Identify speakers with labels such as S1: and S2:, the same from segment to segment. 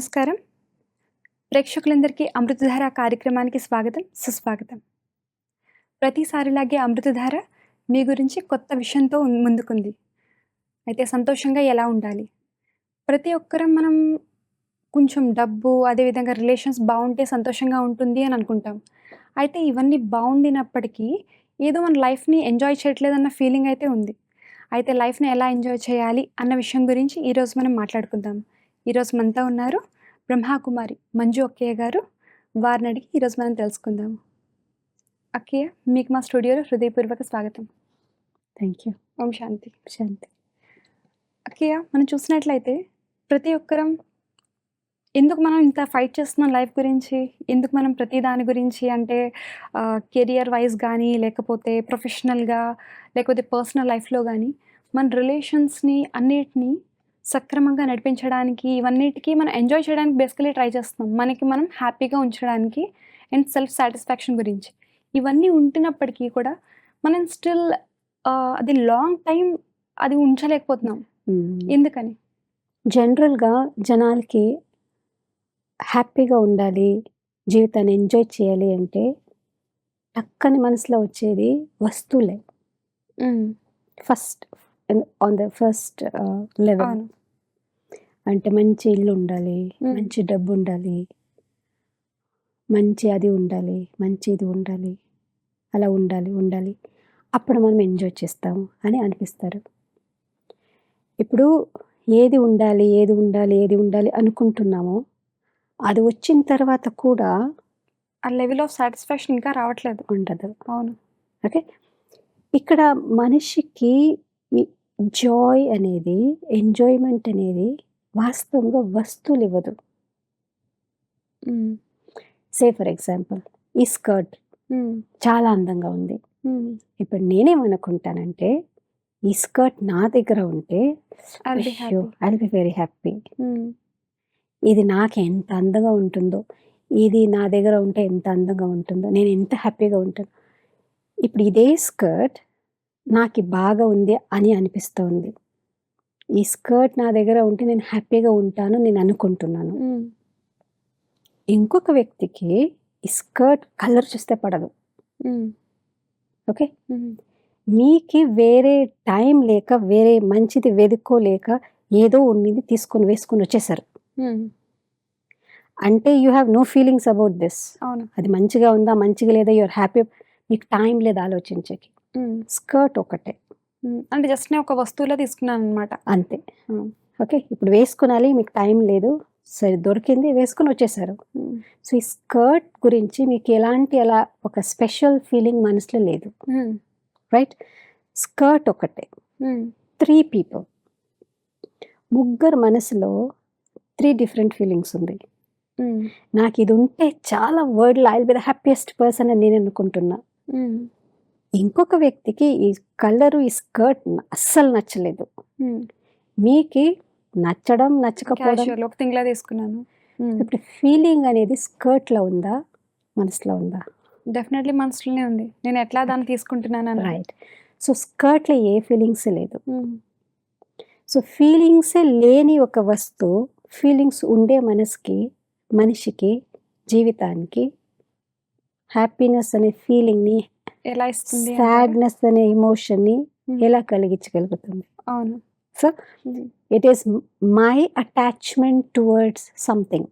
S1: నమస్కారం. ప్రేక్షకులందరికీ అమృతధార కార్యక్రమానికి స్వాగతం, సుస్వాగతం. ప్రతిసారిలాగే అమృతధార మీ గురించి కొత్త విషయంతో ముందుకుంది. అయితే సంతోషంగా ఎలా ఉండాలి? ప్రతి ఒక్కరం మనం కొంచెం డబ్బు, అదేవిధంగా రిలేషన్స్ బావుంటే సంతోషంగా ఉంటుంది అని అనుకుంటాం. అయితే ఇవన్నీ బావుండినప్పటికీ ఏదో మన లైఫ్‌ని ఎంజాయ్ చేయట్లేదన్న ఫీలింగ్ అయితే ఉంది. అయితే లైఫ్‌ని ఎలా ఎంజాయ్ చేయాలి అన్న విషయం గురించి ఈరోజు మనం మాట్లాడుకుందాం. ఈరోజు మనతో ఉన్నారు బ్రహ్మకుమారి మంజు అక్కయ్య గారు. వారిని అడిగి ఈరోజు మనం తెలుసుకుందాం. అక్కయ్య, మీకు మా స్టూడియోలో హృదయపూర్వక స్వాగతం.
S2: Thank you.
S1: ఓం శాంతి.
S2: శాంతి.
S1: అక్కయ్య, మనం చూసినట్లయితే ప్రతి ఒక్కరం ఎందుకు మనం ఇంత ఫైట్ చేస్తున్నాం లైఫ్ గురించి? ఎందుకు మనం ప్రతి దాని గురించి అంటే కెరియర్ వైస్ గానీ, లేకపోతే ప్రొఫెషనల్‌గా, లేకపోతే పర్సనల్ లైఫ్‌లో గానీ, మన రిలేషన్స్‌ని అన్నిటిని సక్రమంగా నడిపించడానికి, ఇవన్నిటికి మనం ఎంజాయ్ చేయడానికి బేసికల్లీ ట్రై చేస్తున్నాం. మనకి మనం హ్యాపీగా ఉంచడానికి అండ్ సెల్ఫ్ సాటిస్ఫాక్షన్ గురించి. ఇవన్నీ ఉంటున్నప్పటికీ కూడా మనం స్టిల్ అది లాంగ్ టైమ్ అది ఉంచలేకపోతున్నాం. ఎందుకని?
S2: జనరల్‌గా జనాలకి హ్యాపీగా ఉండాలి, జీవితాన్ని ఎంజాయ్ చేయాలి అంటే టక్కని మనసులో వచ్చేది వస్తువులే. First on the first level.
S1: అవును.
S2: అంటే మంచి ఇల్లు ఉండాలి,
S1: హ్మ్.
S2: మంచి డబ్బు ఉండాలి, మంచి అది ఉండాలి, మంచి ఇది ఉండాలి, అలా ఉండాలి. అప్పుడు మనం ఎంజాయ్ చేస్తాము అని అనిపిస్తారు. ఇప్పుడు ఏది ఉండాలి అనుకుంటున్నామో అది వచ్చిన తర్వాత కూడా
S1: ఆ లెవెల్ ఆఫ్ సాటిస్ఫాక్షన్ ఇంకా రావట్లేదు.
S2: ఉండదు.
S1: అవును.
S2: ఓకే. ఇక్కడ మనిషికి ఈ జాయ్ అనేది, ఎంజాయ్మెంట్ అనేది వాస్తవంగా వస్తువులు ఇవ్వదు. సే ఫర్ ఎగ్జాంపుల్, ఈ స్కర్ట్ చాలా అందంగా ఉంది. ఇప్పుడు నేనేమనుకుంటానంటే, ఈ స్కర్ట్ నా దగ్గర ఉంటే ఐల్ బి వెరీ హ్యాపీ. ఇది నాకు ఎంత అందంగా ఉంటుందో, ఇది నా దగ్గర ఉంటే ఎంత అందంగా ఉంటుందో, నేను ఎంత హ్యాపీగా ఉంటాను. ఇప్పుడు ఇదే స్కర్ట్ నాకు బాగా ఉంది అని అనిపిస్తోంది. ఈ స్కర్ట్ నా దగ్గర ఉంటే నేను హ్యాపీగా ఉంటాను నేను అనుకుంటున్నాను. ఇంకొక వ్యక్తికి ఈ స్కర్ట్ కలర్ చూస్తే పడదు. ఓకే. మీకి వేరే టైం లేక, వేరే మంచిది వెతుక్కోలేక ఏదో ఉండింది తీసుకొని వేసుకొని వచ్చేసారు. అంటే you have no feelings about this.
S1: అవును.
S2: అది మంచిగా ఉందా, మంచిగా లేదా, యూఆర్ హ్యాపీ. మీకు టైం లేదు ఆలోచించకి. స్కర్ట్ ఒకటే.
S1: అంటే జస్ట్ నేను ఒక వస్తువులో తీసుకున్నాననమాట.
S2: అంతే. ఓకే. ఇప్పుడు వేసుకునాలి, మీకు టైం లేదు, సరే దొరికింది వేసుకొని వచ్చేసారు. సో ఈ స్కర్ట్ గురించి మీకు ఎలాంటి అలా ఒక స్పెషల్ ఫీలింగ్ మనసులో లేదు. రైట్. స్కర్ట్ ఒకటే. 3 people, ముగ్గురు మనసులో 3 డిఫరెంట్ ఫీలింగ్స్ ఉంది. నాకు ఇది ఉంటే చాలా వరల్డ్‌లో I will be the happiest person అని నేను అనుకుంటున్నా. ఇంకొక వ్యక్తికి ఈ కలరు, ఈ స్కర్ట్ అస్సలు నచ్చలేదు. మీకి నచ్చడం నచ్చకపోవడం
S1: క్యాజువల్ ఒక థింగ్‌లా తీసుకున్నాను.
S2: ఇప్పుడు ఫీలింగ్ అనేది స్కర్ట్‌లో ఉందా, మనసులో ఉందా?
S1: డెఫినెట్‌లీ మనసులోనే ఉంది. నేను ఎట్లా దాన్ని తీసుకుంటున్నానని.
S2: రైట్. సో స్కర్ట్‌లో ఏ ఫీలింగ్స్ లేదు. సో ఫీలింగ్సే లేని ఒక వస్తువు ఫీలింగ్స్ ఉండే మనిషికి జీవితానికి హ్యాపీనెస్ అనే ఫీలింగ్‌ని,
S1: ఎలా ఇస్తుంది?
S2: సాడ్‌నెస్ అనే ఎమోషన్‌ని ఎలా కలిగించగలుగుతుంది?
S1: అవును.
S2: So it is my attachment towards something.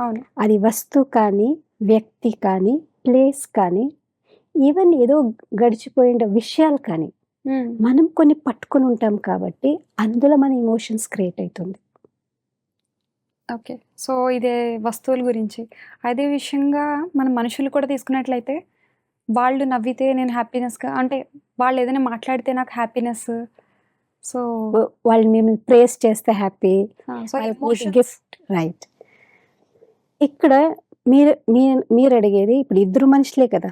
S1: అవును.
S2: అది వస్తువు కానీ, వ్యక్తి కానీ, ప్లేస్ కానీ, ఈవెన్ ఏదో గడిచిపోయిన విషయాలు కానీ, మనం కొన్ని పట్టుకొని ఉంటాం కాబట్టి అందులో మన ఎమోషన్స్ క్రియేట్ అవుతుంది.
S1: ఓకే. సో ఇదే వస్తువుల గురించి. అదే విషయంగా మన మనుషులు కూడా తీసుకున్నట్లయితే, వాళ్ళు నవ్వితే నేను హ్యాపీనెస్‌గా అంటే వాళ్ళు ఏదైనా మాట్లాడితే నాకు హ్యాపీనెస్. సో
S2: వాళ్ళు మిమ్మల్ని ప్రేస్ చేస్తే happy.
S1: So emotions.
S2: Gift. Right. ఇక్కడ మీరు అడిగేది ఇప్పుడు ఇద్దరు మనుషులే కదా.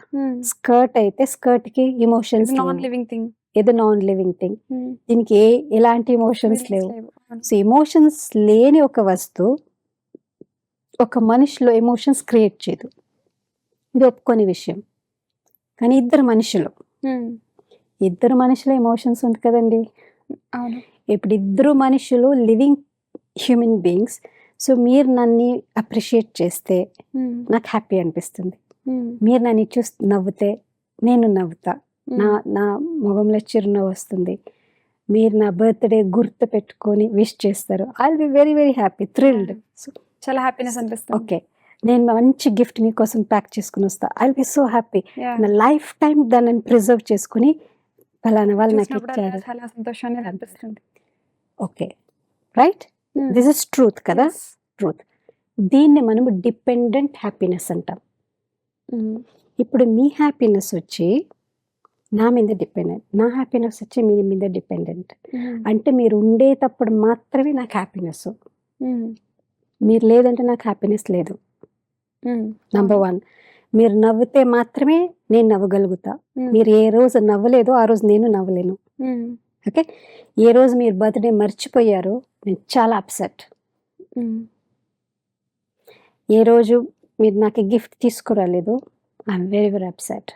S2: స్కర్ట్ అయితే స్కర్ట్‌కి ఎమోషన్స్
S1: నాన్ లివింగ్ థింగ్.
S2: ఏదో నాన్ లివింగ్ థింగ్. దీనికి ఎలాంటి ఎమోషన్స్ లేవు.
S1: అవును.
S2: సో ఎమోషన్స్ లేని ఒక వస్తువు ఒక మనిషిలో ఎమోషన్స్ క్రియేట్ చేయదు. ఇది ఒప్పుకొని విషయం. కానీ ఇద్దరు మనుషుల ఎమోషన్స్ ఉంది కదండి.
S1: అవును.
S2: ఇప్పుడు ఇద్దరు మనుషులు లివింగ్ హ్యూమన్ బీయింగ్స్. సో మీరు నన్ను అప్రిషియేట్ చేస్తే నాకు హ్యాపీ అనిపిస్తుంది. మీరు నన్ను చూసి నవ్వుతే నేను నవ్వుతా. నా మొగంలో చిరునవ్వు వస్తుంది. మీరు నా బర్త్డే గుర్తు పెట్టుకొని విష్ చేస్తారు. I will be very very happy, thrilled. So
S1: చాలా హ్యాపీనెస్ అనిపిస్తుంది.
S2: ఓకే, నేను మంచి గిఫ్ట్ మీకోసం ప్యాక్ చేసుకుని వస్తా. I will be so happy. నా లైఫ్ టైం దాన్ని ప్రిజర్వ్ చేసుకుని ఫలానా వాళ్ళు నాకు ఇచ్చారు.
S1: చాలా సంతోషాన్ని అనిపిస్తుంది.
S2: Okay, right, this is truth కదా, ట్రూత్. దీన్ని మనము డిపెండెంట్ హ్యాపీనెస్ అంటాం. ఇప్పుడు మీ హ్యాపీనెస్ వచ్చి నా మీద డిపెండెంట్, నా హ్యాపీనెస్ వచ్చి మీ మీద డిపెండెంట్. అంటే మీరు ఉండేటప్పుడు మాత్రమే నాకు హ్యాపీనెస్, మీరు లేదంటే నాకు హ్యాపీనెస్ లేదు. నంబర్ 1, మీరు నవ్వుతే మాత్రమే నేను నవ్వగలుగుతా. మీరు ఏ రోజు నవ్వలేదో ఆ రోజు నేను నవ్వలేను. ఓకే, ఏ రోజు మీరు బర్త్డే మర్చిపోయారో నేను చాలా అప్సెట్. ఏ రోజు మీరు నాకు గిఫ్ట్ తీసుకురాలేదు, ఐఎమ్ వెరీ వెరీ అప్సెట్.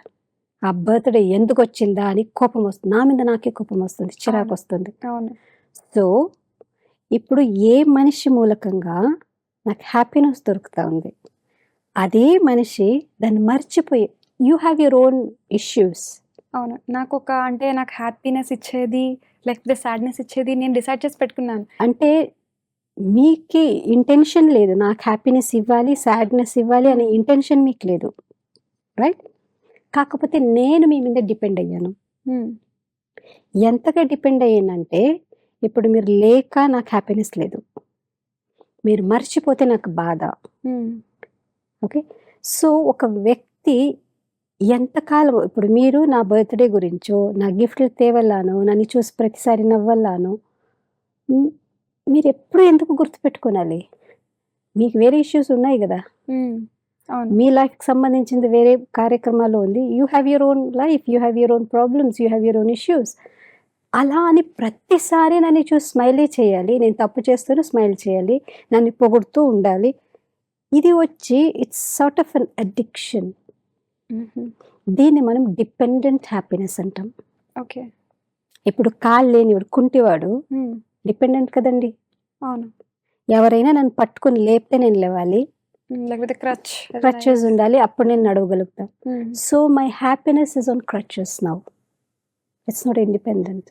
S2: ఆ బర్త్డే ఎందుకు వచ్చిందా అని కోపం వస్తుంది, నా మీద నాకే కోపం వస్తుంది, చిరాకు వస్తుంది. సో ఇప్పుడు ఏ మనిషి మూలకంగా నాకు హ్యాపీనెస్ దొరుకుతూ ఉంది, అదే మనిషి దాన్ని మర్చిపోయి you have your own issues.
S1: అవును, నాకు నాకు హ్యాపీనెస్ ఇచ్చేది లేకపోతే సాడ్నెస్ ఇచ్చేది నేను డిసైడ్ చేసి పెట్టుకున్నాను.
S2: అంటే మీకు ఇంటెన్షన్ లేదు నాకు హ్యాపీనెస్ ఇవ్వాలి, సాడ్నెస్ ఇవ్వాలి అనే ఇంటెన్షన్ మీకు లేదు, రైట్? కాకపోతే నేను మీ మీద డిపెండ్ అయ్యాను. ఎంతగా డిపెండ్ అయ్యానంటే ఇప్పుడు మీరు లేక నాకు హ్యాపీనెస్ లేదు, మీరు మర్చిపోతే నాకు బాధ. ఓకే, సో ఒక వ్యక్తి ఎంతకాలం, ఇప్పుడు మీరు నా బర్త్డే గురించో నా గిఫ్ట్లు తేవల్లానో నన్ను చూసి ప్రతిసారి నవ్వల్లానో మీరు ఎప్పుడు ఎందుకు గుర్తుపెట్టుకోనాలి? మీకు వేరే ఇష్యూస్ ఉన్నాయి కదా, మీ లైఫ్కి సంబంధించింది వేరే కార్యక్రమాలు ఉంది. You have your own life, you have your own problems, you have your own issues. అలా అని ప్రతిసారి నన్ను చూసి స్మైలే చేయాలి, నేను తప్పు చేస్తూనే స్మైల్ చేయాలి, నన్ను పొగుడుతూ ఉండాలి. ఇది వచ్చి it's sort of an addiction. దీన్ని మనం డిపెండెంట్ హ్యాపీనెస్ అంటాం.
S1: ఓకే,
S2: ఇప్పుడు కాళ్ళు లేనివాడు కుంటివాడు డిపెండెంట్ కదండి.
S1: అవును,
S2: ఎవరైనా నన్ను పట్టుకుని లేపితే నేను లేవాలి,
S1: లేకపోతే
S2: క్రచెస్ ఉండాలి, అప్పుడు నేను నడవగలుగుతా. So my happiness is on crutches now, it's not independent.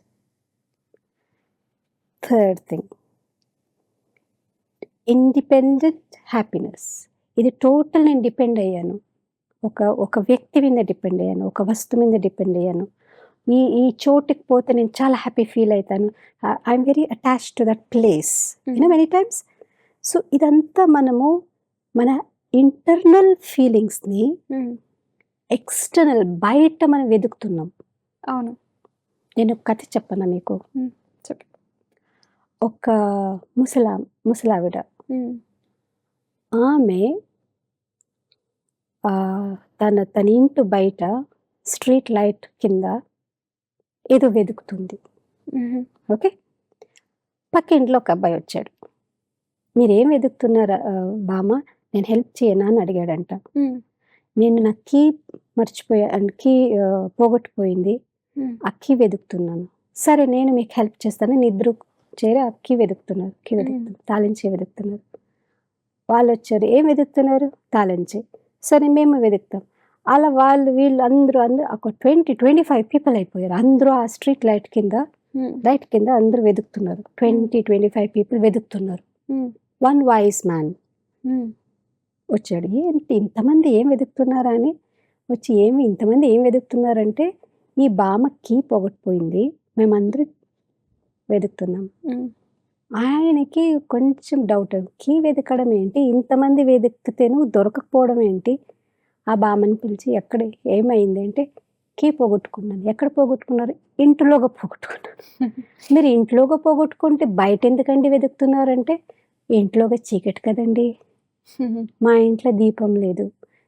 S2: Third thing, independent happiness. ఇది టోటల్ నేను డిపెండ్ అయ్యాను, ఒక వ్యక్తి మీద డిపెండ్ అయ్యాను, ఒక వస్తువు మీద డిపెండ్ అయ్యాను. ఈ చోటుకి పోతే నేను చాలా హ్యాపీ ఫీల్ అవుతాను, I'm very attached to that place many times. So ఇదంతా మనము మన ఇంటర్నల్ ఫీలింగ్స్ని ఎక్స్టర్నల్ బయట మనం వెతుకుతున్నాం.
S1: అవును,
S2: నేను ఒక కథ చెప్పనా మీకు. ఒక ముసలావిడ, ఆమె తన ఇంటి బయట స్ట్రీట్ లైట్ కింద ఏదో వెతుకుతుంది. ఓకే, పక్క ఇంట్లో ఒక అబ్బాయి వచ్చాడు. మీరేం వెతుకుతున్నారా బామ్మ, నేను హెల్ప్ చేయనా అని అడిగాడంట. నేను నా కీ కీ పోగొట్టుపోయింది, ఆ కీ వెతుకుతున్నాను. సరే నేను మీకు హెల్ప్ చేస్తాను, నేను ఇద్దరు చేరి ఆ కీ వెతుకుతున్నారు, తాళించి వెతుకుతున్నారు. వాళ్ళు వచ్చారు, ఏం వెతుకుతున్నారు? తాళించి. సరే మేము వెతుకుతాం. అలా వీళ్ళు అందరూ ఒక 20-25 పీపుల్ అయిపోయారు. అందరూ ఆ స్ట్రీట్ లైట్ కింద అందరూ వెతుకుతున్నారు. 20-25 పీపుల్ వెతుకుతున్నారు. వన్ వాయిస్ మ్యాన్ వచ్చాడు. ఏంటి ఇంతమంది ఏం వెతుకుతున్నారా అని వచ్చి, ఇంతమంది ఏం వెతుకుతున్నారంటే ఈ బామ్మకి పోగొట్టుపోయింది, మేమందరం వెతుకుతున్నాం. ఆయనకి కొంచెం డౌట్, కీ వెతకడం ఏంటి, ఇంతమంది వెతికితేను దొరకకపోవడం ఏంటి? ఆ బామ్మని పిలిచి ఏమైంది అంటే, కీ పోగొట్టుకున్నాను. ఎక్కడ పోగొట్టుకున్నారు? ఇంట్లోగా పోగొట్టుకున్నాను. మీరు ఇంట్లోగా పోగొట్టుకుంటే బయట ఎందుకండి వెతుకుతున్నారంటే, ఇంట్లోగా చీకటి కదండి, మా ఇంట్లో దీపం లేదు,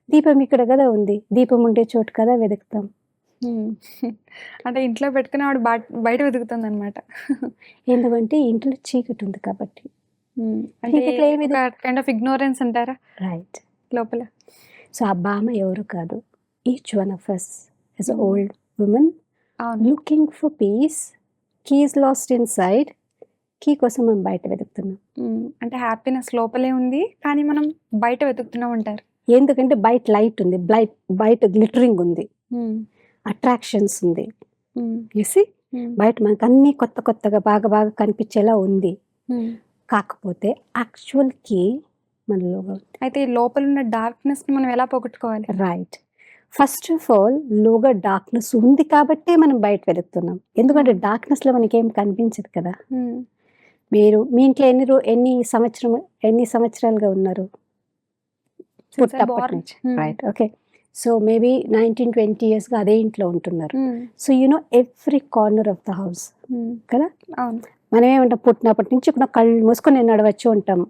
S2: దీపం ఇక్కడ కదా ఉంది, దీపం ఉండే చోటు కదా వెతుకుతాం.
S1: అంటే ఇంట్లో పెట్టుకుని ఆవిడ బయట వెతుకుతుంది అనమాట.
S2: ఎందుకంటే ఇంట్లో చీకటి ఉంది కాబట్టి.
S1: కైండ్ ఆఫ్ ఇగ్నోరెన్స్ అంటారా?
S2: రైట్,
S1: లోపల.
S2: సో ఆ బామ్మ ఎవరు కాదు, each one of us is an old woman looking for peace, keys lost inside, key కోసం మనం బయట వెతుకుతున్నాం.
S1: అంటే హ్యాపీనెస్ లోపలే ఉంది. కానీ మనం బయట వెతుకుతున్నాం అంటారు.
S2: ఎందుకంటే బయట లైట్ ఉంది. బయట గ్లిటరింగ్ ఉంది. అట్రాక్షన్స్ ఉంది. You see? బయట మనకు అన్నీ కొత్త కొత్తగా బాగా బాగా కనిపించేలా ఉంది. కాకపోతే యాక్చువల్ కీ మనలో ఉంది.
S1: అయితే ఈ లోపల ఉన్న డార్క్‌నెస్‌ని మనం ఎలా పోగొట్టుకోవాలి?
S2: రైట్. ఫస్ట్ ఆఫ్ ఆల్ లోగా డార్క్‌నెస్ ఉంది కాబట్టే మనం బయట వెతుకుతున్నాం. ఎందుకంటే డార్క్‌నెస్‌లో మనకేం కనిపించదు కదా! మీ ఇంట్లో ఎన్ని సంవత్సరాలుగా ఉన్నారు? పుట్టినప్పటి నుంచి. రైట్. ఓకే. సో మేబీ 19-20 ఇయర్స్‌గా అదే ఇంట్లో ఉంటున్నారు. So you know every corner of the house కదా!
S1: అవును.
S2: మనం ఏమంటాం, పుట్టినప్పటి నుంచి కళ్ళు మూసుకొని నేను నడవచ్చు అంటాం.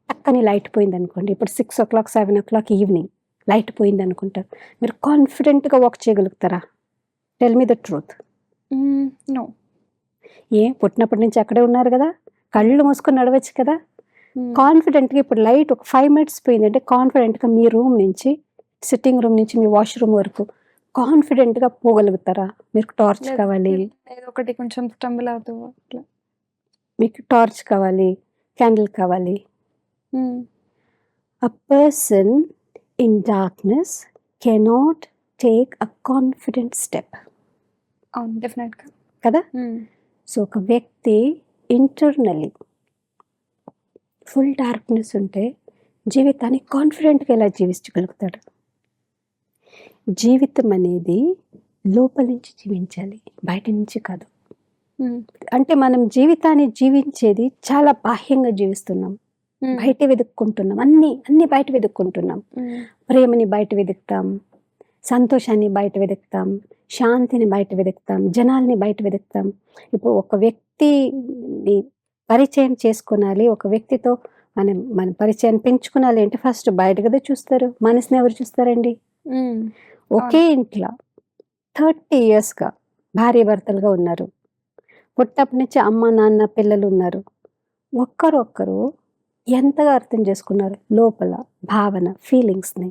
S2: పక్కనే లైట్ పోయింది అనుకోండి, ఇప్పుడు 6 o'clock 7 o'clock ఈవినింగ్ లైట్ పోయింది అనుకుంటారు. మీరు కాన్ఫిడెంట్గా వాక్ చేయగలుగుతారా? Tell me the truth.
S1: No.
S2: పుట్టినప్పటి నుంచి అక్కడే ఉన్నారు కదా, కళ్ళు మూసుకొని నడవచ్చు కదా. కాన్ఫిడెంట్గా ఇప్పుడు లైట్ ఒక 5 minutes పోయిందంటే కాన్ఫిడెంట్గా మీ రూమ్ నుంచి, సిట్టింగ్ రూమ్ నుంచి మీ వాష్రూమ్ వరకు కాన్ఫిడెంట్గా పోగలుగుతారా? మీకు టార్చ్ కావాలి,
S1: ఏదో ఒకటి కొంచెం స్టంబుల్ అవుతూ అట్లా.
S2: మీకు టార్చ్ కావాలి, క్యాండిల్ కావాలి. A person in darkness cannot take a confident step.
S1: అవును, డెఫినెట్‌గా
S2: కదా. సో ఒక వ్యక్తి ఇంటర్నలీ ఫుల్ డార్క్నెస్ ఉంటే జీవితాన్ని కాన్ఫిడెంట్గా ఎలా జీవించగలుగుతాడు? జీవితం అనేది లోపల నుంచి జీవించాలి, బయట నుంచి కాదు. అంటే మనం జీవితాన్ని జీవించేది చాలా బాహ్యంగా జీవిస్తున్నాం, బయట వెతుక్కుంటున్నాం, అన్ని బయట వెతుక్కుంటున్నాం. ప్రేమని బయట వెతుకుతాం, సంతోషాన్ని బయట వెతుకుతాం, శాంతిని బయట వెతుకుతాం, జనాల్ని బయట వెతుకుతాం. ఇప్పుడు ఒక వ్యక్తిని పరిచయం చేసుకోనాలి, ఒక వ్యక్తితో మన పరిచయాన్ని పెంచుకోనాలి అంటే ఫస్ట్ బయట కదా చూస్తారు. మనసుని ఎవరు చూస్తారండి? ఒకే ఇంట్లో 30 yearsగా భార్య భర్తలుగా ఉన్నారు, పుట్టినప్పటి నుంచి అమ్మ నాన్న పిల్లలు ఉన్నారు. ఒక్కరొక్కరు ఎంతగా అర్థం చేసుకున్నారు లోపల భావన, ఫీలింగ్స్ని.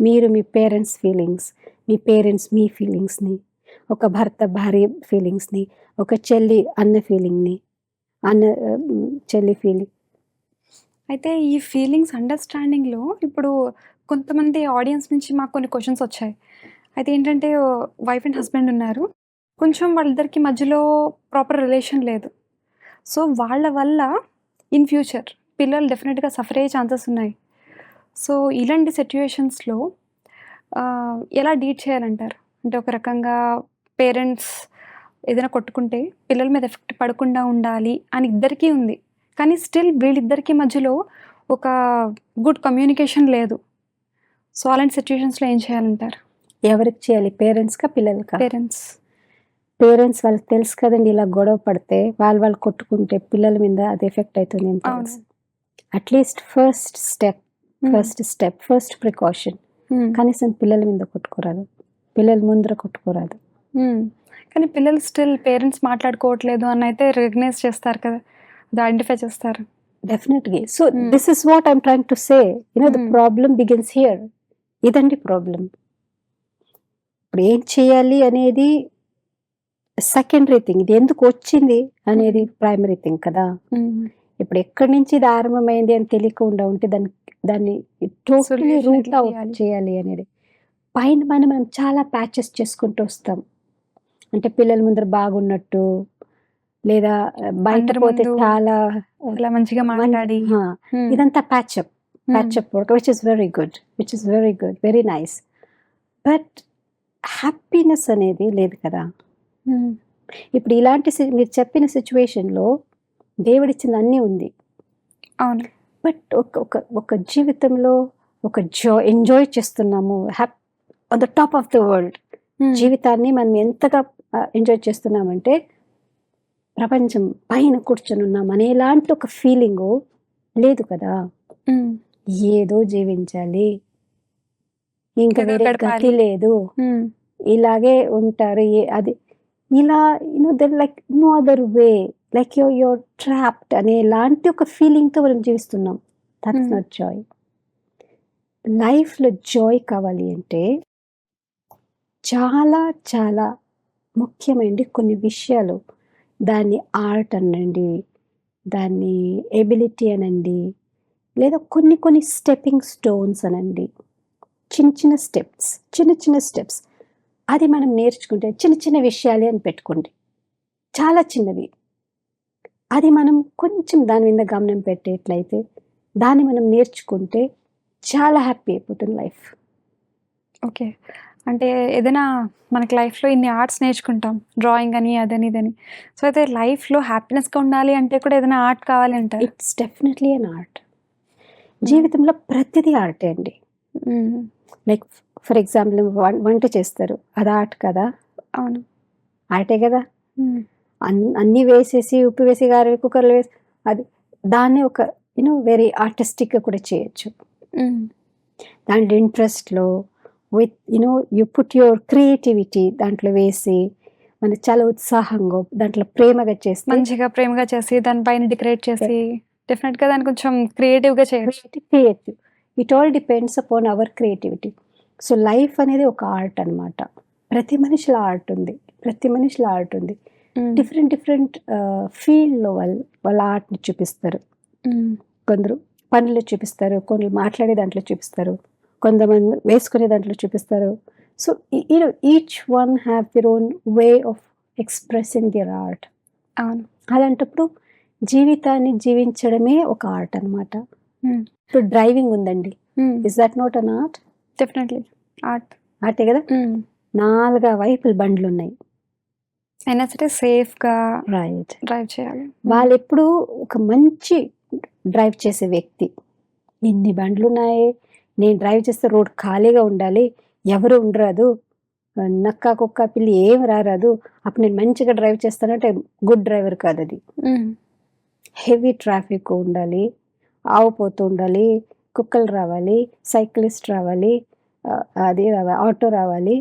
S2: మీరు మీ పేరెంట్స్ ఫీలింగ్స్, మీ పేరెంట్స్ మీ ఫీలింగ్స్ని, ఒక భర్త భార్య ఫీలింగ్స్ని, ఒక చెల్లి అన్న ఫీలింగ్ని, అన్న చెల్లి ఫీలింగ్.
S1: అయితే ఈ ఫీలింగ్స్ అండర్స్టాండింగ్లో ఇప్పుడు కొంతమంది ఆడియన్స్ నుంచి మాకు కొన్ని క్వశ్చన్స్ వచ్చాయి. అయితే ఏంటంటే వైఫ్ అండ్ హస్బెండ్ ఉన్నారు, కొంచెం వాళ్ళిద్దరికి మధ్యలో ప్రాపర్ రిలేషన్ లేదు. సో వాళ్ళ వల్ల ఇన్ ఫ్యూచర్ పిల్లలు డెఫినెట్గా సఫర్ అయ్యే ఛాన్సెస్ ఉన్నాయి. సో ఇలాంటి సిచ్యువేషన్స్లో ఎలా డీల్ చేయాలంటారు? అంటే ఒక రకంగా పేరెంట్స్ ఏదైనా కొట్టుకుంటే పిల్లల మీద ఎఫెక్ట్ పడకుండా ఉండాలి అని ఇద్దరికీ ఉంది, కానీ స్టిల్ వీళ్ళిద్దరికీ మధ్యలో ఒక గుడ్ కమ్యూనికేషన్ లేదు. సో అలాంటి సిచ్యువేషన్స్లో ఏం చేయాలంటారు?
S2: ఎవరికి చేయాలి? పేరెంట్స్కా పిల్లలకా?
S1: పేరెంట్స్
S2: వాళ్ళకి తెలుసు కదండి, ఇలా గొడవ పడితే వాళ్ళు కొట్టుకుంటే పిల్లల మీద అది ఎఫెక్ట్ అవుతుంది అని తెలుసు. At least first step first precaution కనీసం పిల్లల మీద కొట్టుకోరాదు, పిల్లల ముందర కొట్టుకోరాదు.
S1: కానీ పిల్లలు స్టిల్ పేరెంట్స్ మాట్లాడుకోవట్లేదు అని అయితే రికగ్నైజ్ చేస్తారు కదా, అది ఐడెంటిఫై చేస్తారు
S2: definitely. So this is what I'm trying to say, the problem begins here. ఇదండి ప్రాబ్లం. ఇప్పుడు ఏం చేయాలి అనేది సెకండరీ థింగ్, ఇది ఎందుకు వచ్చింది అనేది ప్రైమరీ థింగ్ కదా. ఇప్పుడు ఎక్కడి నుంచి ఇది ఆరంభమైంది అని తెలియకుండా ఉంటే దాన్ని టోటలీ రూట్ అవుట్ చేయాలి అనేది పైన మనం చాలా ప్యాచెస్ చేసుకుంటూ వస్తాం. అంటే పిల్లల ముందర బాగున్నట్టు, లేదా బయట పోతే చాలా
S1: మంచిగా మాట్లాడి,
S2: ఇదంతా patch up work, which is very good, very nice. But happiness అనేది లేదు కదా. ఇప్పుడు ఇలాంటి మీరు చెప్పిన సిచ్యువేషన్లో దేవుడిచ్చింది అన్నీ ఉంది,
S1: అవును.
S2: బట్ ఒక జీవితంలో ఒక ఎంజాయ్ చేస్తున్నాము, on the top of the world. జీవితాన్ని మనం ఎంతగా ఎంజాయ్ చేస్తున్నామంటే ప్రపంచం పైన కూర్చొని ఉన్నాం అనేలాంటి ఒక ఫీలింగు లేదు కదా. ఏదో జీవించాలి, ఇంకా వేరే గతి లేదు, ఇలాగే ఉంటారు, అది ఇలా like no other way, like you're trapped అనేలాంటి ఒక ఫీలింగ్తో మనం జీవిస్తున్నాం. That's not joy. లైఫ్లో జాయ్ కావాలి అంటే చాలా చాలా ముఖ్యమైనది కొన్ని విషయాలు దాన్ని ఆర్ట్ అనండి, దాన్ని ఎబిలిటీ అనండి, లేదా కొన్ని స్టెప్పింగ్ స్టోన్స్ అనండి. చిన్న చిన్న స్టెప్స్. అది మనం నేర్చుకుంటే చిన్న విషయాలే అని పెట్టుకోండి. చాలా చిన్నవి. అది మనం కొంచెం దాని మీద గమనం పెట్టేట్లయితే, దాన్ని మనం నేర్చుకుంటే చాలా హ్యాపీ అయిపోతుంది లైఫ్.
S1: ఓకే. అంటే ఏదైనా మనకి లైఫ్‌లో ఇన్ని ఆర్ట్స్ నేర్చుకుంటాం. డ్రాయింగ్ అని, అదని, ఇదని. సో, అయితే లైఫ్‌లో హ్యాపీనెస్‌గా ఉండాలి అంటే కూడా ఏదైనా ఆర్ట్ కావాలి అంటారా?
S2: It's definitely an art.
S1: హ్మ్.
S2: జీవితంలో ప్రతిదీ ఆర్టే అండి.
S1: హ్మ్.
S2: లైక్ ఫర్ ఎగ్జాంపుల్ వంట చేస్తారు. అది ఆర్ట్ కదా!
S1: అవును.
S2: ఆర్టే కదా!
S1: హ్మ్.
S2: అన్నీ వేసేసి, ఉప్పు వేసి, కారం వేసి, కుక్కర్‌లో వేసి అది దాన్ని ఒక వెరీ ఆర్టిస్టిక్‌గా కూడా చేయొచ్చు.
S1: హ్మ్.
S2: దాంట్లో ఇంట్రెస్ట్‌లో with you put your creativity దాంట్లో వేసి, మనకు చాలా ఉత్సాహంగా దాంట్లో ప్రేమగా చేస్తే
S1: మంచిగా ప్రేమగా చేసి, దాని పైన డెకరేట్ చేసి, డెఫినెట్‌గా దాన్ని కొంచెం క్రియేటివ్‌గా చేయొచ్చు.
S2: Creative. It all depends upon our creativity. So, life అనేది ఒక ఆర్ట్ అనమాట. ప్రతి మనిషిలో ఆర్ట్ ఉంది.
S1: హ్మ్.
S2: డిఫరెంట్ ఫీల్డ్‌లో వాళ్ళ ఆర్ట్‌ని చూపిస్తారు.
S1: హ్మ్.
S2: కొందరు పనిలో చూపిస్తారు, కొందరు మాట్లాడే దాంట్లో చూపిస్తారు, కొంతమంది వేసుకునే దాంట్లో చూపిస్తారు. So, each one have their own way of expressing their art.
S1: అవును.
S2: అలాంటప్పుడు జీవితాన్ని జీవించడమే ఒక ఆర్ట్ అనమాట.
S1: హ్మ్.
S2: ఇప్పుడు డ్రైవింగ్ ఉందండి.
S1: Hmm.
S2: Is that not an art?
S1: Definitely. Art.
S2: ఆర్టే కదా!
S1: హ్మ్.
S2: 4 వైపుల బండ్లున్నాయి.
S1: అయినా సరే సేఫ్‌గా
S2: రైట్.
S1: డ్రైవ్ చేయాలి.
S2: వాళ్ళెప్పుడూ ఒక మంచి డ్రైవ్ చేసే వ్యక్తి. ఇన్ని బండ్లున్నాయే, నేను డ్రైవ్ చేస్తే రోడ్ ఖాళీగా ఉండాలి. ఎవరు ఉండరాదు. నక్క, కుక్క, పిల్లి ఏమి రారాదు. అప్పుడు నేను మంచిగా డ్రైవ్ చేస్తానంటే గుడ్ డ్రైవర్ కాదది.
S1: హ్మ్.
S2: హెవీ ట్రాఫిక్ ఉండాలి. ఆవు పోతూ ఉండాలి. కుక్కలు రావాలి. సైక్లిస్ట్ రావాలి. అది రావాలి. ఆటో రావాలి.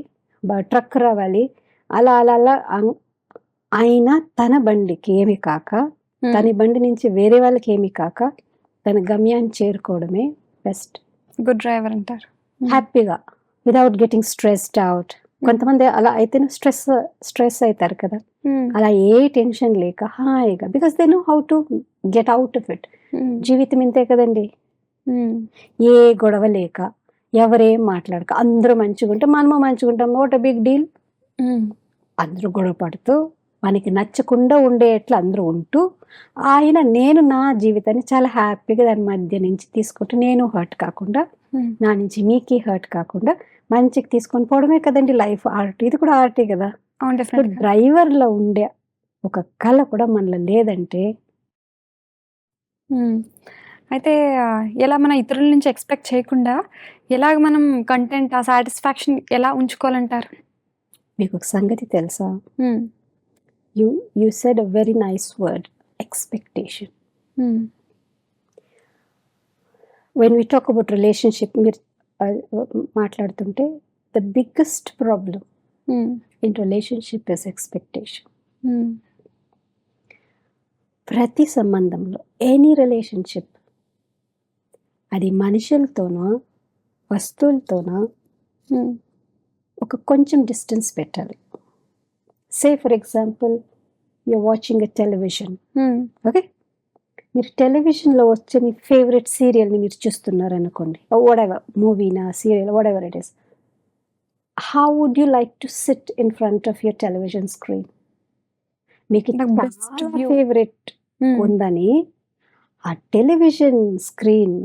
S2: ట్రక్ రావాలి. అలా ఆయన తన బండికి ఏమి కాక,
S1: హ్మ్.
S2: తన బండి నుంచి వేరే వాళ్ళకి ఏమి కాక, తన గమ్యాన్ని చేరుకోవడమే బెస్ట్.
S1: గుడ్ డ్రైవర్ అంటారు. హ్మ్.
S2: హ్యాపీగా వితౌట్ గెట్టింగ్ స్ట్రెస్డ్ అవుట్. కొంతమంది అలా అయితేనే స్ట్రెస్ అవుతారు కదా!
S1: హ్మ్.
S2: అలా ఏ టెన్షన్ లేక హాయిగా because they know how to get out of it.
S1: హ్మ్.
S2: జీవితం ఇంతే కదండీ!
S1: హ్మ్.
S2: ఏ గొడవ లేక, ఎవరేం మాట్లాడక, అందరూ మంచిగుంటే మనము మంచిగుంటాం. What a big deal.
S1: Hmm.
S2: అందరూ గొడవ పడుతూ, మనకి నచ్చకుండా ఉండేట్లా అందరూ ఉంటూ, నేను నా జీవితాన్ని చాలా హ్యాపీగా దాని మధ్య నుంచి తీసుకుంటూ, నేను హర్ట్ కాకుండా,
S1: హ్మ్.
S2: నా నుంచి మీకి హర్ట్ కాకుండా, మంచికి తీసుకొని పోవడమే కదండీ లైఫ్ ఆర్ట్. ఇది కూడా ఆర్టే కదా!
S1: అవును.
S2: ఇప్పుడు
S1: డెఫినెట్‌గా.
S2: డ్రైవర్‌లో ఉండే ఒక కళ కూడా మనలో లేదంటే
S1: హ్మ్. అయితే ఎలా మన ఇతరుల నుంచి ఎక్స్‌పెక్ట్ చేయకుండా ఎలాగ మనం కంటెంట్ ఆ సాటిస్ఫాక్షన్ ఎలా ఉంచుకోవాలంటారు?
S2: మీకొక సంగతి తెలుసా?
S1: Hmm.
S2: You said a very nice word expectation.
S1: Hmm.
S2: When we talk about relationship మీరు ఆహ్, మాట్లాడుతుంటే the biggest problem
S1: hmm.
S2: In relationship is expectation.
S1: Hmm.
S2: ప్రతి సంబంధంలో ఎనీ రిలేషన్‌షిప్ అది మనుషులతోనో, వస్తువులతోనో
S1: హ్మ్.
S2: ఒక కొంచెం డిస్టెన్స్ పెట్టాలి. Say for example you are watching a television.
S1: Hmm.
S2: Okay. మీరు టెలివిజన్‌లో వచ్చే మీ ఫేవరెట్ సీరియల్‌ని మీరు చూస్తున్నారనుకోండి. వాటెవర్ మూవీనా, serial whatever it is. How would you like to sit in front of your television screen? మీకు
S1: నాకు బెస్ట్
S2: చాలా
S1: వ్యూ.
S2: Favourite
S1: hmm.
S2: ఉందని ఆ టెలివిజన్ స్క్రీన్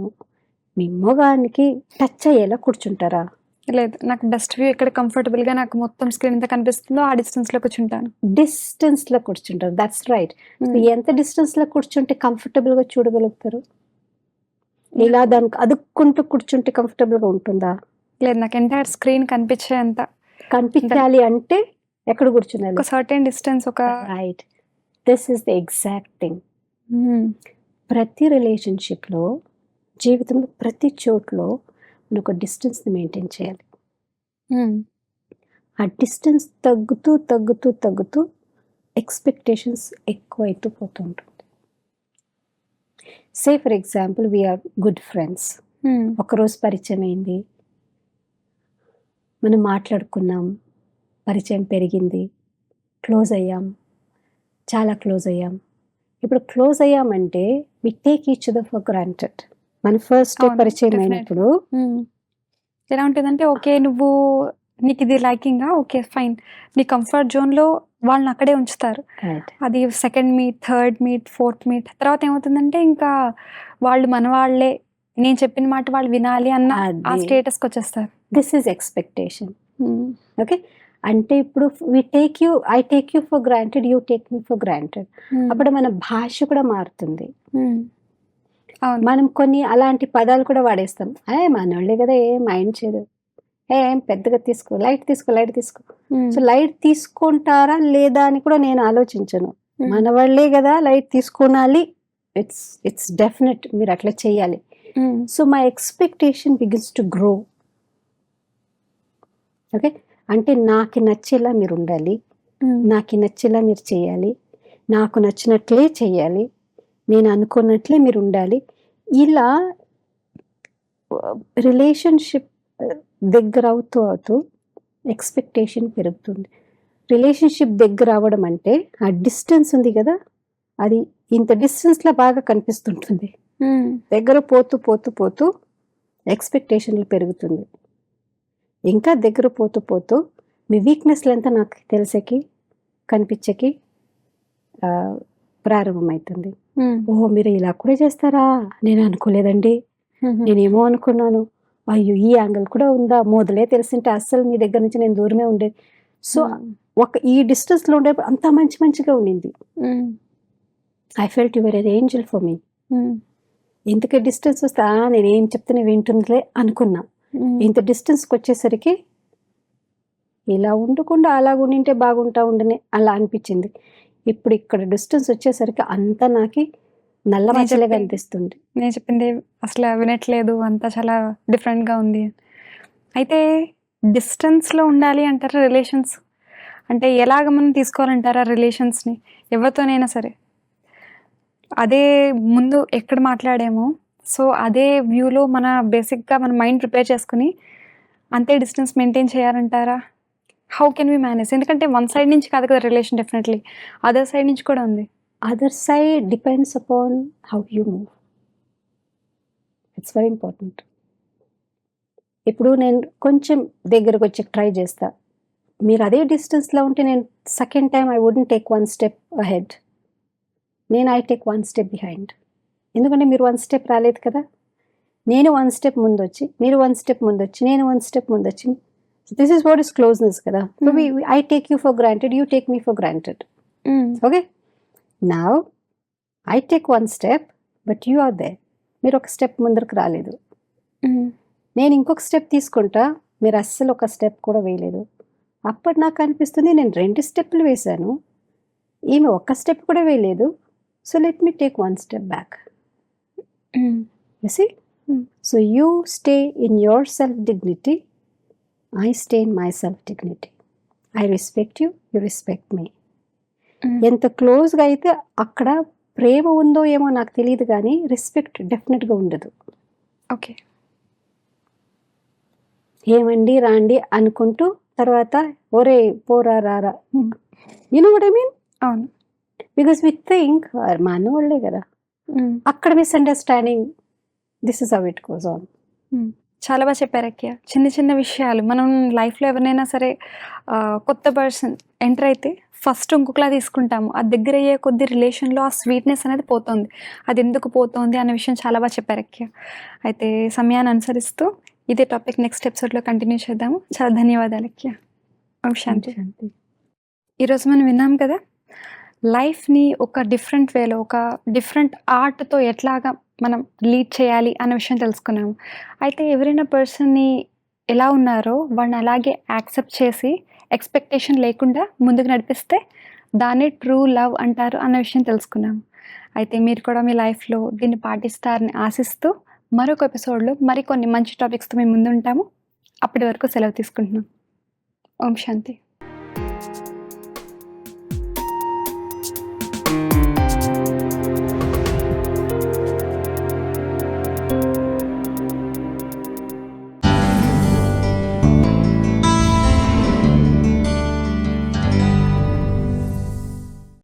S2: మీ మొగానికి టచ్ అయ్యేలా కూర్చుంటారా?
S1: లేదు. నాకు బెస్ట్ వ్యూ ఎక్కడ కంఫర్టబుల్‌గా నాకు మొత్తం స్క్రీన్ ఎంత కనిపిస్తుందో ఆ డిస్టెన్స్‌లో కూర్చుంటాను.
S2: డిస్టెన్స్‌లో కూర్చుంటారు. That's right. సో,
S1: హ్మ్.
S2: ఎంత డిస్టెన్స్‌లో కూర్చుంటే కంఫర్టబుల్‌గా చూడగలుగుతారు? ఇలా
S1: నాకు
S2: దానికి అదుక్కుంటూ కూర్చుంటే కంఫర్టబుల్‌గా ఉంటుందా?
S1: లేదు. నాకు ఎంటైర్ స్క్రీన్ కనిపించేంత అంటే
S2: కనిపించాలి అంటే ఎక్కడ కూర్చునాలి?
S1: ఒక సర్టెన్ డిస్టెన్స్ ఒక
S2: right. This is the exact thing.
S1: హ్మ్.
S2: ప్రతి రిలేషన్‌షిప్‌లో, జీవితంలో ప్రతి చోట్లో మనొక డిస్టెన్స్‌ని మెయింటైన్ చేయాలి.
S1: హ్మ్.
S2: ఆ డిస్టెన్స్ తగ్గుతూ ఎక్స్‌పెక్టేషన్స్ ఎక్కువైతూ పోతూ ఉంటుంది. Say for example we are good friends.
S1: Hmm.
S2: ఒకరోజు పరిచయం అయింది. మనం మాట్లాడుకున్నాం. పరిచయం పెరిగింది. క్లోజ్ అయ్యాం. చాలా క్లోజ్ అయ్యాం. ఇప్పుడు క్లోజ్ అయ్యామంటే we take each other for granted. మన ఫస్ట్ డే
S1: అవును,
S2: పరిచయం
S1: definitely.
S2: అయినప్పుడు
S1: ఎలా ఉంటుందంటే ఓకే నువ్వు నీకు ఇది లైకింగా ఓకే ఫైన్ నీ కంఫర్ట్ జోన్లో వాళ్ళని అక్కడే ఉంచుతారు. అది second meet, third meet, fourth meet తర్వాత ఏమవుతుందంటే ఇంకా వాళ్ళు మన వాళ్ళే, నేను చెప్పిన మాట వాళ్ళు వినాలి అన్న ఆ
S2: అది.
S1: స్టేటస్కి వచ్చేస్తారు.
S2: This is expectation. ఓకే, అంటే ఇప్పుడు I take you for granted, you take me for granted. అప్పుడు మన భాష కూడా మారుతుంది.
S1: అవును,
S2: మనం కొన్ని అలాంటి పదాలు కూడా వాడేస్తాం. మనోళ్ళే కదా, ఏం మైండ్ చేయదు, ఏం పెద్దగా తీసుకో, లైట్ తీసుకో. సో లైట్ తీసుకుంటారా లేదా అని కూడా నేను ఆలోచించను. మన వాళ్ళే కదా, లైట్ తీసుకోనాలి, ఇట్స్ డెఫినెట్, మీరు అట్లా చేయాలి. So my expectation begins to grow. Okay, అంటే నాకు నచ్చేలా మీరు ఉండాలి, నాకు నచ్చేలా మీరు చేయాలి, నాకు నచ్చినట్లే చేయాలి, నేను అనుకున్నట్లే మీరు ఉండాలి. ఇలా రిలేషన్షిప్ దగ్గర అవుతూ ఎక్స్పెక్టేషన్ పెరుగుతుంది. రిలేషన్షిప్ దగ్గర అవ్వడం అంటే ఆ డిస్టెన్స్ ఉంది కదా, అది ఇంత డిస్టెన్స్లో బాగా కనిపిస్తుంటుంది. దగ్గర పోతూ ఎక్స్పెక్టేషన్లు పెరుగుతుంది. ఇంకా దగ్గర పోతూ మీ వీక్నెస్లు ఎంత నాకు తెలిసేకి కనిపించకి ప్రారంభమవుతుంది. ఓహో, మీరు ఇలా కూడా చేస్తారా, నేను అనుకోలేదండి, నేనేమో అనుకున్నాను, అయ్యో ఈ యాంగిల్ కూడా ఉందా, మొదలే తెలిసింటే అస్సలు మీ దగ్గర నుంచి నేను దూరమే ఉండేది. సో ఈ డిస్టెన్స్లో ఉండే అంత మంచిగా ఉండింది. I felt your N Angel for me. ఇంతకే డిస్టెన్స్ వస్తే నేను ఏం చెప్తే వింటుందిలే అనుకున్నా. ఇంత డిస్టెన్స్కి వచ్చేసరికి ఇలా ఉండకుండా అలా ఉండింటే బాగుంటా ఉండని అలా అనిపించింది. ఇప్పుడు ఇక్కడ డిస్టెన్స్ వచ్చేసరికి అంతా నాకు నల్ల మచ్చలే కనిపిస్తుంది.
S1: నేను చెప్పింది అసలు వినట్లేదు, అంతా చాలా డిఫరెంట్గా ఉంది. అయితే డిస్టెన్స్లో ఉండాలి అంటారా రిలేషన్స్? అంటే ఎలాగ మనం తీసుకోవాలంటారా రిలేషన్స్ని? ఎవరితోనైనా సరే అదే ముందు ఎక్కడ మాట్లాడామో సో అదే వ్యూలో మన బేసిక్గా మన మైండ్ ప్రిపేర్ చేసుకుని అంతే డిస్టెన్స్ మెయింటైన్ చేయాలంటారా? How can we manage? ఎందుకంటే వన్ సైడ్ నుంచి కాదు కదా రిలేషన్, డెఫినెట్లీ అదర్ సైడ్ నుంచి కూడా ఉంది.
S2: Other side depends upon how you move. It's very important. ఇప్పుడు నేను కొంచెం దగ్గరకు వచ్చి ట్రై చేస్తా, మీరు అదే డిస్టెన్స్లో ఉంటే నేను second time I wouldn't take one step ahead, I take one step behind. ఎందుకంటే మీరు వన్ స్టెప్ రాలేదు కదా, నేను వన్ స్టెప్ ముందు వచ్చి, మీరు వన్ స్టెప్ ముందు వచ్చి, నేను వన్ స్టెప్ ముందు వచ్చి, this is what is closeness కదా. I take you for granted, you take me for granted. Okay, now I take one step but you are there. మీరు ఒక స్టెప్ ముందరకు రాలేదు, నేను ఇంకొక స్టెప్ తీసుకుంటా, మీరు అస్సలు ఒక స్టెప్ కూడా వేయలేదు. అప్పుడు నాకు అనిపిస్తుంది నేను 2 స్టెప్పులు వేశాను, ఈమె ఒక్క స్టెప్ కూడా వేయలేదు. So let me take one step back. You see? So you stay in your self-dignity, I stay in my self-dignity. I respect you, you respect me. ఎంత క్లోజ్గా అయితే అక్కడ ప్రేమ ఉందో ఏమో నాకు తెలియదు, కానీ రెస్పెక్ట్ డెఫినెట్గా ఉండదు.
S1: ఓకే,
S2: ఏమండి రాండి అనుకుంటూ తర్వాత ఒరే పోరా రారా, you know what I mean?
S1: అవును,
S2: బికాస్ వి థింక్ మనోళ్ళే కదా, అక్కడ misunderstanding. This is how it goes on.
S1: చాలా బాగా చెప్పారు అక్కయ్య. చిన్న చిన్న విషయాలు మనం లైఫ్లో ఎవరినైనా సరే కొత్త పర్సన్ ఎంటర్ అయితే ఫస్ట్ ఇంకొకలా తీసుకుంటాము, అది దగ్గర అయ్యే కొద్ది రిలేషన్లో ఆ స్వీట్నెస్ అనేది పోతుంది. అది ఎందుకు పోతుంది అనే విషయం చాలా బాగా చెప్పారు అక్కయ్య. అయితే సమయాన్ని అనుసరిస్తూ ఇదే టాపిక్ నెక్స్ట్ ఎపిసోడ్లో కంటిన్యూ చేద్దాము. చాలా ధన్యవాదాలు అక్కయ్య. ఓం శాంతి. ఈరోజు మనం విన్నాం కదా, లైఫ్ని ఒక డిఫరెంట్ వేలో, ఒక డిఫరెంట్ ఆర్ట్తో ఎట్లాగా మనం లీడ్ చేయాలి అనే విషయం తెలుసుకున్నాము. అయితే ఎవరైనా పర్సన్ని ఎలా ఉన్నారో వాళ్ళని అలాగే యాక్సెప్ట్ చేసి ఎక్స్పెక్టేషన్ లేకుండా ముందుకు నడిపిస్తే దాన్ని ట్రూ లవ్ అంటారు అన్న విషయం తెలుసుకున్నాము. అయితే మీరు కూడా మీ లైఫ్లో దీన్ని పాటిస్తారని ఆశిస్తూ మరొక ఎపిసోడ్లో మరికొన్ని మంచి టాపిక్స్తో మేము ముందు ఉంటాము. అప్పటి వరకు సెలవు తీసుకుంటున్నాం. ఓం శాంతి.